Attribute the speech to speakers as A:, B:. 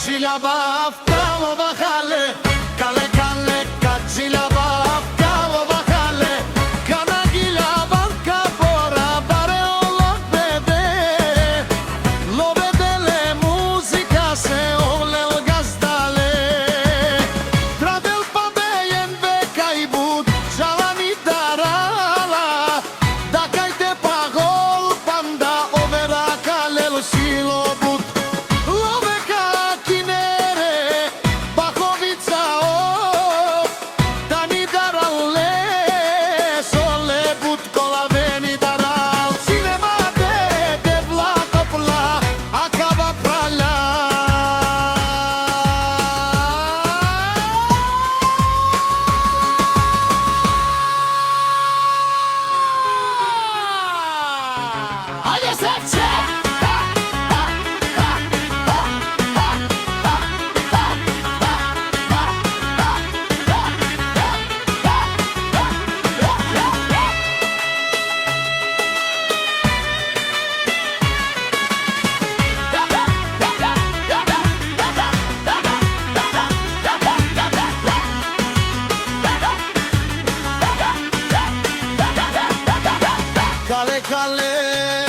A: Κατσίλια βαφτάλο βαχάλε, καλέ καλέ κατσίλια βαφτάλο βαχάλε, καναγίλια βαρκα πора bare olak bebe, lo vedele muzika se olel gazdale, travel pa bejen veka i bud, žalani darala, da kaj te pa gol panda overa kalelo silo bud. Kale kale